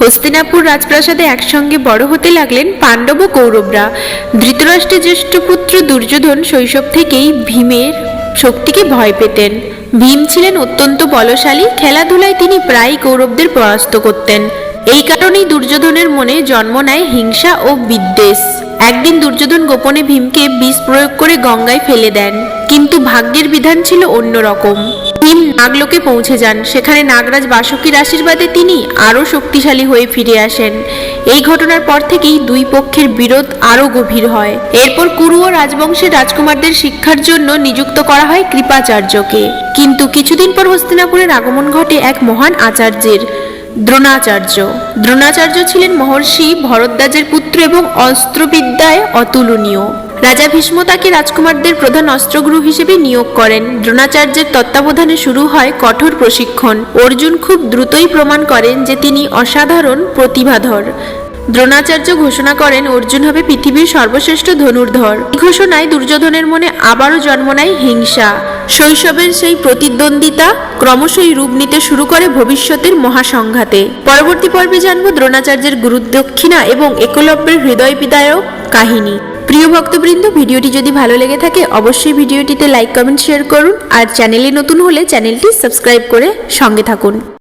হস্তিনাপুর রাজপ্রাসাদে একসঙ্গে বড় হতে লাগলেন পাণ্ডব ও কৌরবরা। ধৃতরাষ্ট্রের জ্যেষ্ঠ পুত্র দুর্যোধন শৈশব থেকেই ভীমের শক্তিকে ভয় পেতেন। ভীম ছিলেন অত্যন্ত বলশালী, খেলাধুলায় তিনি প্রায়ই কৌরবদের পরাস্ত করতেন। এই কারণেই দুর্যোধনের মনে জন্ম নেয় হিংসা ও বিদ্বেষ। একদিন দুর্যোধন গোপনে ভীমকে বিষ প্রয়োগ করে গঙ্গায় ফেলে দেন, কিন্তু ভাগ্যের বিধান ছিল অন্যরকম। ভীম নাগলোকে পৌঁছে যান। সেখানে নাগরাজ বাসুকীর আশীর্বাদে তিনি আরও শক্তিশালী হয়ে ফিরে আসেন। এই ঘটনার পর থেকেই দুই পক্ষের বিরোধ আরও গভীর হয়। এরপর কুরু ও রাজবংশের রাজকুমারদের শিক্ষার জন্য নিযুক্ত করা হয় কৃপাচার্যকে। কিন্তু কিছুদিন পর হস্তিনাপুরের আগমন ঘটে এক মহান আচার্যের, দ্রোণাচার্য। দ্রোণাচার্য ছিলেন মহর্ষি ভরদ্বাজের পুত্র এবং অস্ত্রবিদ্যায় অতুলনীয়। রাজা ভীষ্ম তাকে রাজকুমারদের প্রধান অস্ত্রগুরু হিসেবে নিয়োগ করেন। দ্রোণাচার্যের তত্ত্বাবধানে শুরু হয় কঠোর প্রশিক্ষণ। অর্জুন খুব দ্রুতই প্রমাণ করেন যে তিনি অসাধারণ প্রতিভাধর। দ্রোণাচার্য ঘোষণা করেন অর্জুন হবে পৃথিবীর সর্বশ্রেষ্ঠ ধনুর্ধর। এই ঘোষণায় দুর্যোধনের মনে আবারও জন্ম নেয় হিংসা। শৈশবের সেই প্রতিদ্বন্দ্বিতা ক্রমশই রূপ নিতে শুরু করে ভবিষ্যতের মহাসংঘাতে। পরবর্তী পর্বে জানব দ্রোণাচার্যের গুরুদক্ষিণা এবং একলব্যের হৃদয় বিদায়ক কাহিনী। প্রিয় ভক্তবৃন্দ, ভিডিওটি যদি ভালো লেগে থাকে অবশ্যই ভিডিওটিতে লাইক, কমেন্ট, শেয়ার করুন। আর চ্যানেলে নতুন হলে চ্যানেলটি সাবস্ক্রাইব করে সঙ্গে থাকুন।